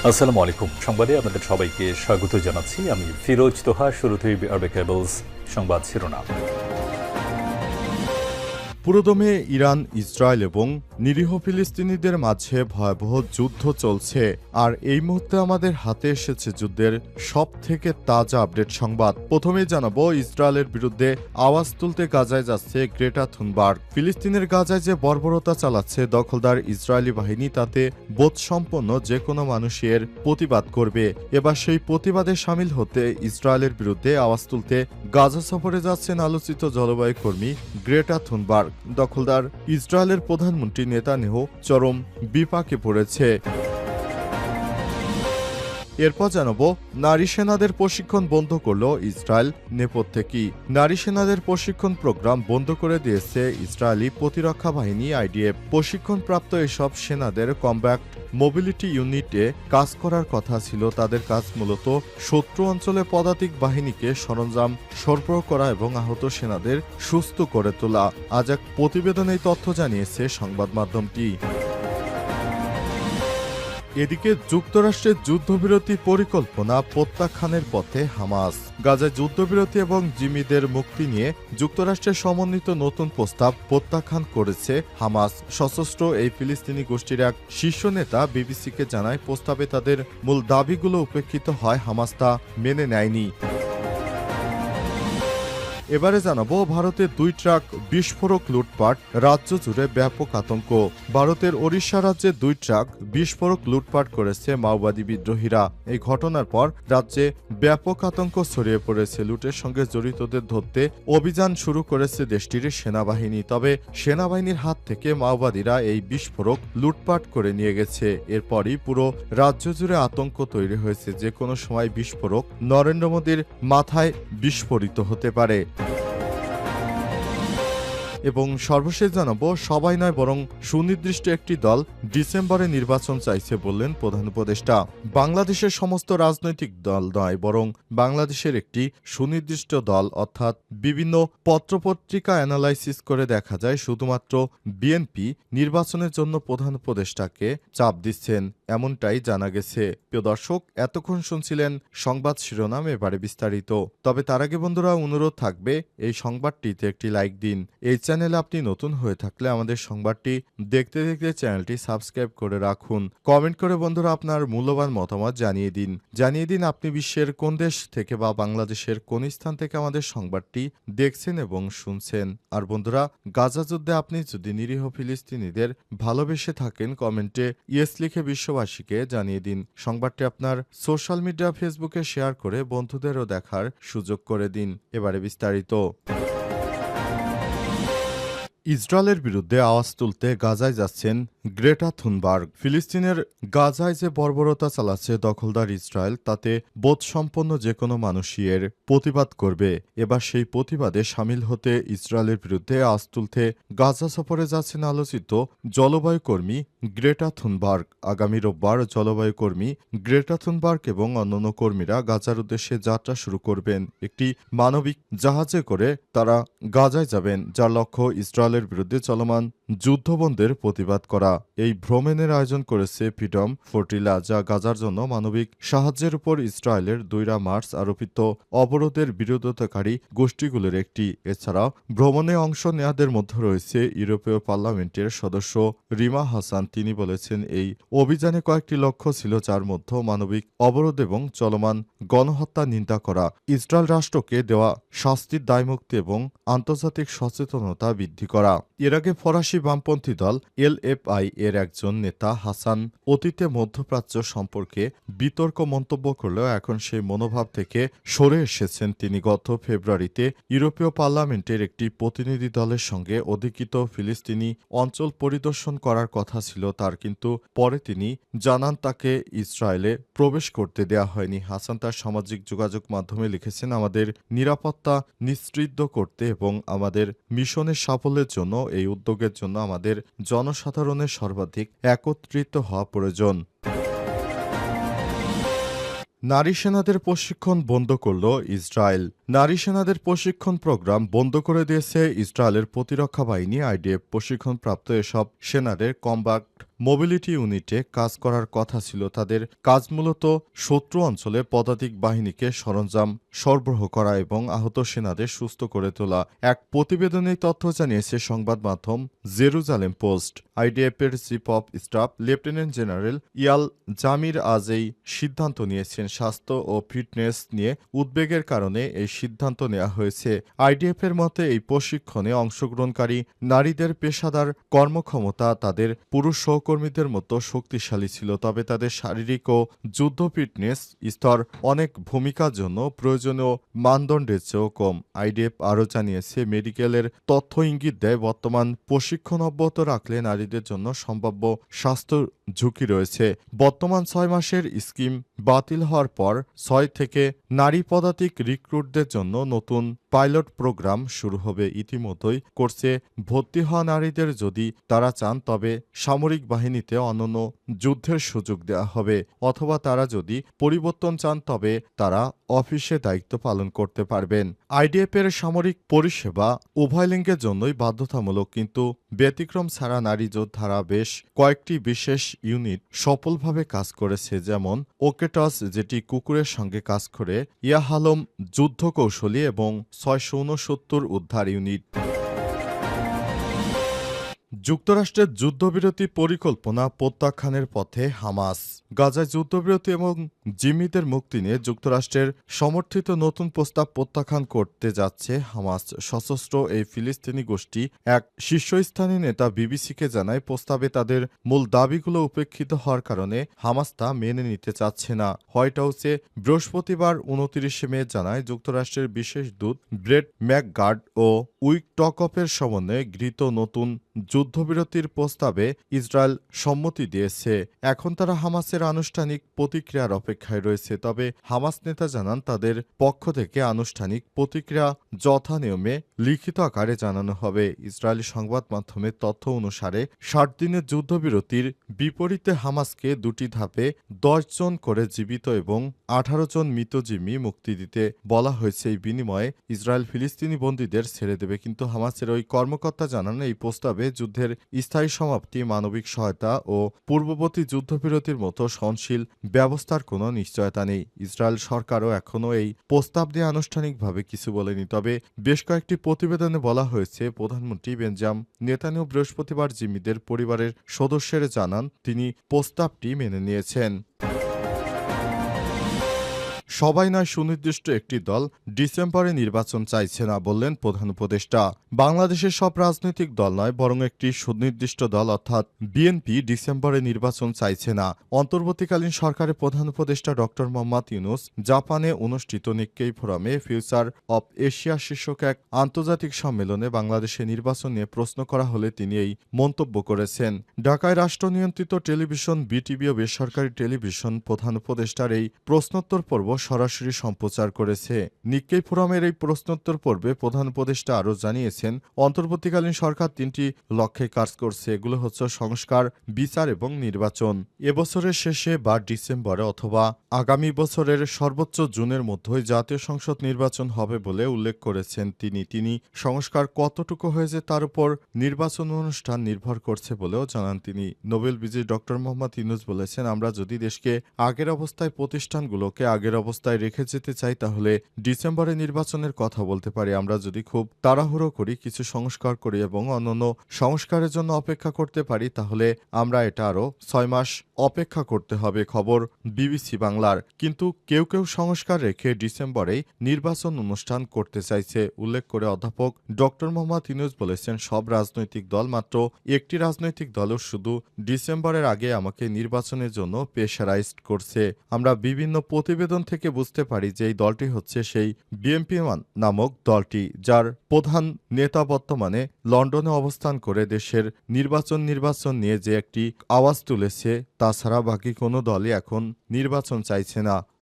আসসালামু আলাইকুম। সংবাদে আপনাদের সবাইকে স্বাগত জানাচ্ছি। আমি ফিরোজ তোহা। শুরুতেই আরবে কেবলস সংবাদ শিরোনাম। পুরোদমে ইরান, ইসরায়েল এবং নিরীহ ফিলিস্তিনিদের মাঝে ভয়াবহ যুদ্ধ চলছে। আর এই মুহূর্তে আমাদের হাতে এসেছে যুদ্ধের সব থেকে তাজা আপডেট সংবাদ। প্রথমেই জানাবো, ইসরায়েলের বিরুদ্ধে আওয়াজ তুলতে গাজায় যাচ্ছে গ্রেটা থুনবার্গ। ফিলিস্তিনের গাজায় যে বর্বরতা চালাচ্ছে দখলদার ইসরায়েলি বাহিনী, তাতে বোধসম্পন্ন যে কোনো মানুষের প্রতিবাদ করবে। এবার সেই প্রতিবাদে সামিল হতে ইসরায়েলের বিরুদ্ধে আওয়াজ তুলতে গাজা সফরে যাচ্ছেন আলোচিত জলবায়ু কর্মী গ্রেটা থুনবার্গ। দখলদার ইসরায়েলের প্রধানমন্ত্রী নেতানিয়াহু চরম বিপাকে পড়েছে। এরপর জানাবো, নারী সেনাদের প্রশিক্ষণ বন্ধ করল ইসরায়েল। নেপথ্যে কি? নারী সেনাদের প্রশিক্ষণ প্রোগ্রাম বন্ধ করে দিয়েছে ইসরায়েলি প্রতিরক্ষা বাহিনী আইডিএফ। প্রশিক্ষণপ্রাপ্ত এসব সেনাদের কমব্যাক্ট মোবিলিটি ইউনিটে কাজ করার কথা ছিল। তাদের কাজ মূলত শত্রু অঞ্চলে পদাতিক বাহিনীকে সরঞ্জাম সরবরাহ করা এবং আহত সেনাদের সুস্থ করে তোলা। আজ এক প্রতিবেদনে এই তথ্য জানিয়েছে সংবাদ মাধ্যমটি। এদিকে যুক্তরাষ্ট্রের যুদ্ধবিরতি পরিকল্পনা প্রত্যাখ্যানের পথে হামাস। গাজায় যুদ্ধবিরতি এবং জিম্মিদের মুক্তি নিয়ে যুক্তরাষ্ট্রের সমন্বিত নতুন প্রস্তাব প্রত্যাখ্যান করেছে হামাস। সশস্ত্র এই ফিলিস্তিনি গোষ্ঠীর এক শীর্ষ নেতা বিবিসিকে জানায়, প্রস্তাবে তাদের মূল দাবিগুলো উপেক্ষিত হয়, হামাস তা মেনে নেয়নি। এবারে জানাবো, ভারতের 2 ট্রাক বিস্ফোরক লুটপাট, রাজ্য জুড়ে ব্যাপক আতঙ্ক। ভারতের ওড়িশা রাজ্যে 2 ট্রাক বিস্ফোরক লুটপাট করেছে মাওবাদী বিদ্রোহীরা। এই ঘটনার পর রাজ্যে ব্যাপক আতঙ্ক ছড়িয়ে পড়েছে। লুটের সঙ্গে জড়িতদের ধরতে অভিযান শুরু করেছে দেশটির সেনাবাহিনী। তবে সেনাবাহিনীর হাত থেকে মাওবাদীরা এই বিস্ফোরক লুটপাট করে নিয়ে গেছে। এরপরই পুরো রাজ্য জুড়ে আতঙ্ক তৈরি হয়েছে। যে কোনো সময় বিস্ফোরক নরেন্দ্র মোদীর মাথায় বিস্ফোরিত হতে পারে। এবং সর্বশেষ জানাবো, সবাই নয় বরং সুনির্দিষ্ট একটি দল ডিসেম্বরে নির্বাচন চাইছে বললেন প্রধান উপদেষ্টা। বাংলাদেশের সমস্ত রাজনৈতিক দল নয়, বরং বাংলাদেশের একটি সুনির্দিষ্ট দল, অর্থাৎ বিভিন্ন পত্রপত্রিকা অ্যানালাইসিস করে দেখা যায় শুধুমাত্র বিএনপি নির্বাচনের জন্য প্রধান উপদেষ্টাকে চাপ দিচ্ছেন, এমনটাই জানা গেছে। প্রিয় দর্শক, এতক্ষণ শুনছিলেন সংবাদ শিরোনাম, এবারে বিস্তারিত। তবে তার আগে বন্ধুরা, অনুরোধ থাকবে এই সংবাদটিতে একটি লাইক দিন। এই চ্যানেলে আপনি নতুন হয়ে থাকলে আমাদের সংবাদটি দেখতে দেখতে চ্যানেলটি সাবস্ক্রাইব করে রাখুন। কমেন্ট করে বন্ধুরা আপনার মূল্যবান মতামত জানিয়ে দিন আপনি বিশ্বের কোন দেশ থেকে বা বাংলাদেশের কোন স্থান থেকে আমাদের সংবাদটি দেখছেন এবং শুনছেন। আর বন্ধুরা, গাজা যুদ্ধে আপনি যদি নিরীহ ফিলিস্তিনিদের ভালোবেসে থাকেন, কমেন্টে ইয়েস লিখে বিশ্ববাসীকে জানিয়ে দিন। সংবাদটি আপনার সোশ্যাল মিডিয়া ফেসবুকে শেয়ার করে বন্ধুদেরও দেখার সুযোগ করে দিন। এবারে বিস্তারিত। ইসরায়েলের বিরুদ্ধে আওয়াজ তুলতে গাজায় যাচ্ছেন গ্রেটা থুনবার্গ। ফিলিস্তিনের গাজায় যে বর্বরতা চালাচ্ছে দখলদার ইসরায়েল, তাতে বোধসম্পন্ন যে কোনো মানুষই এর প্রতিবাদ করবে। এবার সেই প্রতিবাদে সামিল হতে ইসরায়েলের বিরুদ্ধে আওয়াজ তুলতে গাজা সফরে যাচ্ছেন আলোচিত জলবায়ু কর্মী গ্রেটা থুনবার্গ। আগামী রোববার জলবায়ু কর্মী গ্রেটা থুনবার্গ এবং অন্যান্য কর্মীরা গাজার উদ্দেশ্যে যাত্রা শুরু করবেন। একটি মানবিক জাহাজে করে তারা গাজায় যাবেন, যার লক্ষ্য ইসরায়েলের বিরুদ্ধে চলমান যুদ্ধবন্ধের প্রতিবাদ করা। এই ভ্রমণের আয়োজন করেছে ফ্রিডম ফ্লোটিলা, যা গাজার জন্য মানবিক সাহায্যের উপর ইসরায়েলের 2 মার্চ আরোপিত অবরোধের বিরোধিতাকারী গোষ্ঠীগুলোর একটি। এছাড়াও ভ্রমণে অংশ নেওয়াদের মধ্যে রয়েছে ইউরোপীয় পার্লামেন্টের সদস্য রিমা হাসান। তিনি বলেছেন, এই অভিযানে কয়েকটি লক্ষ্য ছিল, যার মধ্যে মানবিক অবরোধ এবং চলমান গণহত্যা নিন্দা করা, ইসরায়েল রাষ্ট্রকে দেওয়া শাস্তির দায়মুক্তি এবং আন্তর্জাতিক সচেতনতা বৃদ্ধি করা। এর আগে ফরাসি বামপন্থী দল এলএফআই এর একজন নেতা হাসান অতীতে মধ্যপ্রাচ্য সম্পর্কে বিতর্ক মন্তব্য করলেও এখন সেই মনোভাব থেকে সরে এসেছেন তিনি। গত ফেব্রুয়ারিতে ইউরোপীয় পার্লামেন্টের একটি প্রতিনিধি দলের সঙ্গে অধিকৃত ফিলিস্তিনি অঞ্চল পরিদর্শন করার কথা ছিল তার, কিন্তু পরে তিনি জানান তাকে ইসরায়েলে প্রবেশ করতে দেয়া হয়নি। হাসান তার সামাজিক যোগাযোগ মাধ্যমে লিখেছেন, আমাদের নিরাপত্তা নিশ্চিত করতে এবং আমাদের মিশনের সাফল্যের জন্য, এই উদ্যোগের জন্য আমাদের জনসাধারণের সর্বাধিক একত্রিত হওয়া প্রয়োজন। নারী সেনাদের প্রশিক্ষণ বন্ধ করল ইসরায়েল। নারী সেনাদের প্রশিক্ষণ প্রোগ্রাম বন্ধ করে দিয়েছে ইসরায়েলের প্রতিরক্ষা বাহিনী আইডিএফ। প্রশিক্ষণপ্রাপ্ত এসব সেনাদের কমব্যাক্ট মোবিলিটি ইউনিটে কাজ করার কথা ছিল। তাদের কাজ মূলত শত্রু অঞ্চলে পদাতিক বাহিনীকে সরঞ্জাম সরবরাহ করা এবং আহত সেনাদের সুস্থ করে তোলা। এক প্রতিবেদনে তথ্য জানিয়েছে সংবাদ মাধ্যম জেরুজালেম পোস্ট। আইডিএফের chief of staff lieutenant general Eyal Zamir আজ এই সিদ্ধান্ত নিয়েছেন। স্বাস্থ্য ও ফিটনেস নিয়ে উদ্বেগের কারণে এই সিদ্ধান্ত নেওয়া হয়েছে। আইডিএফের মতে এই প্রশিক্ষণে অংশগ্রহণকারী নারীদের পেশাদার কর্মক্ষমতা তাদের পুরুষ সহকর্মীদের মতো শক্তিশালী ছিল, তবে তাদের শারীরিক ও যুদ্ধ ফিটনেস স্তর অনেক ভূমিকার জন্য প্রয়োজনীয় মানদণ্ডের চেয়েও কম। আইডিএফ আরও জানিয়েছে, মেডিকেলের তথ্য ইঙ্গিত দেয় বর্তমান প্রশিক্ষণ অব্যাহত রাখলে নারীদের জন্য সম্ভাব্য স্বাস্থ্য ঝুঁকি রয়েছে। বর্তমান 6 মাসের স্কিম বাতিল হওয়ার পর 6 থেকে নারী পদাতিক রিক্রুটদের জন্য নতুন পাইলট প্রোগ্রাম শুরু হবে। ইতিমধ্যেই কোর্সে ভর্তি হওয়া নারীদের যদি তারা চান তবে সামরিক বাহিনীতে অনন্য যুদ্ধের সুযোগ দেওয়া হবে, অথবা তারা যদি পরিবর্তন চান তবে তারা অফিসে দায়িত্ব পালন করতে পারবেন। আইডিএফের সামরিক পরিষেবা উভয় লিঙ্গের জন্যই বাধ্যতামূলক, কিন্তু ব্যতিক্রম ছাড়া নারী যোদ্ধারা বেশ কয়েকটি বিশেষ ইউনিট সফলভাবে কাজ করেছে, যেমন ওকেটস, যেটি কুকুরের সঙ্গে কাজ করে, ইয়াহালম যুদ্ধ কৌশলী এবং 669 উদ্ধার ইউনিট। যুক্তরাষ্ট্রের যুদ্ধবিরতি পরিকল্পনা প্রত্যাখ্যানের পথে হামাস। গাজায় যুদ্ধবিরতি এবং জিম্মিদের মুক্তি নিয়ে যুক্তরাষ্ট্রের সমর্থিত নতুন প্রস্তাব প্রত্যাখ্যান করতে যাচ্ছে হামাস। সশস্ত্র এই ফিলিস্তিনি গোষ্ঠী এক শীর্ষস্থানীয় নেতা বিবিসিকে জানায়, প্রস্তাবে তাদের মূল দাবিগুলো উপেক্ষিত হওয়ার কারণে হামাস তা মেনে নিতে চাচ্ছে না। হোয়াইট হাউসে বৃহস্পতিবার 29 মে জানায়, যুক্তরাষ্ট্রের বিশেষ দূত ব্রেট ম্যাকগার্ড ও উইকটকপের সমন্বয়ে গৃহীত নতুন যুদ্ধবিরতির প্রস্তাবে ইসরায়েল সম্মতি দিয়েছে। এখন তারা হামাসের আনুষ্ঠানিক প্রতিক্রিয়ার অপেক্ষায় রয়েছে। তবে হামাস নেতা জানান, তাদের পক্ষ থেকে আনুষ্ঠানিক প্রতিক্রিয়া যথানিয়মে লিখিত আকারে জানানো হবে। ইসরায়েলি সংবাদ মাধ্যমের তথ্য অনুসারে 60 দিনের যুদ্ধবিরতির বিপরীতে হামাসকে 2টি ধাপে 10 জন করে জীবিত এবং 18 জন মৃত জিম্মি মুক্তি দিতে বলা হয়েছে। এই বিনিময়ে ইসরায়েল ফিলিস্তিনি বন্দীদের ছেড়ে দেবে, কিন্তু হামাসের ওই কর্মকর্তা জানান, এই প্রস্তাবে যুদ্ধের স্থায়ী সমাপ্তি, মানবিক সহায়তা ও পূর্ববর্তী যুদ্ধবিরতির মতো সহনশীল ব্যবস্থার কোনো নিশ্চয়তা নেই। ইসরায়েল সরকারও এখনও এই প্রস্তাব নিয়ে আনুষ্ঠানিকভাবে কিছু বলেনি। তবে বেশ কয়েকটি প্রতিবেদনে বলা হয়েছে, প্রধানমন্ত্রী বেঞ্জামিন নেতানিয়াহু বৃহস্পতিবার জিম্মিদের পরিবারের সদস্যরা জানান তিনি প্রস্তাবটি মেনে নিয়েছেন। সবাই নয়, সুনির্দিষ্ট একটি দল ডিসেম্বরে নির্বাচন চাইছে না, বললেন প্রধান উপদেষ্টা। বাংলাদেশের সব রাজনৈতিক দল নয়, বরং একটি সুনির্দিষ্ট দল অর্থাৎ বিএনপি ডিসেম্বরে নির্বাচন চাইছে না। অন্তর্বর্তীকালীন সরকারের প্রধান উপদেষ্টা ড. মোহাম্মদ ইউনূস জাপানে অনুষ্ঠিত নিক্কেই ফোরামে ফিউচার অব এশিয়া শীর্ষক এক আন্তর্জাতিক সম্মেলনে বাংলাদেশে নির্বাচন নিয়ে প্রশ্ন করা হলে তিনি এই মন্তব্য করেছেন। ঢাকায় রাষ্ট্রনিয়ন্ত্রিত টেলিভিশন বিটিভি ও বেসরকারি টেলিভিশন প্রধান উপদেষ্টার এই প্রশ্নোত্তর পর্ব সরাসরি সম্প্রচার করেছে। নিক্কেই ফোরামের এই প্রশ্নোত্তর পর্বে প্রধান উপদেষ্টা আরও জানিয়েছেন, অন্তর্বর্তীকালীন সরকার 3টি লক্ষ্যে কাজ করছে। এগুলো হচ্ছে সংস্কার, বিচার এবং নির্বাচন। এবছরের শেষে বা ডিসেম্বরে অথবা আগামী বছরের সর্বোচ্চ জুনের মধ্যেই জাতীয় সংসদ নির্বাচন হবে বলে উল্লেখ করেছেন তিনি। সংস্কার কতটুকু হয়েছে তার উপর নির্বাচন অনুষ্ঠান নির্ভর করছে বলেও জানান তিনি। নোবেল বিজয়ী ড. মোহাম্মদ ইউনূস বলেছেন, আমরা যদি দেশকে আগের অবস্থায়, প্রতিষ্ঠানগুলোকে আগের অবস্থায় রেখে যেতে চাই তাহলে ডিসেম্বরে নির্বাচনের কথা বলতে পারি। আমরা যদি খুব তাড়াহুড়ো করি, কিছু সংস্কার করি এবং অন্যান্য সংস্কারের জন্য অপেক্ষা করতে পারি, তাহলে আমরা এটা আরও 6 মাস অপেক্ষা করতে হবে। খবর বিবিসি বাংলার। কিন্তু কেউ কেউ সংস্কার রেখে ডিসেম্বরেই নির্বাচন অনুষ্ঠান করতে চাইছে। উল্লেখ করে অধ্যাপক ড. মোহাম্মদ ইউনূস বলেছেন, সব রাজনৈতিক দল, মাত্র একটি রাজনৈতিক দলও শুধু ডিসেম্বরের আগে আমাকে নির্বাচনের জন্য প্রেশারাইজড করছে। আমরা বিভিন্ন প্রতিবেদন থেকে বুঝতে পারি যে এই দলটি হচ্ছে সেই বিএনপি নামক দলটি, যার প্রধান নেতা বর্তমানে লন্ডনে অবস্থান করে দেশের নির্বাচন নিয়ে যে একটি আওয়াজ তুলেছে। তাছাড়া বাকি কোনো দলই এখন নির্বাচন চাইছে না।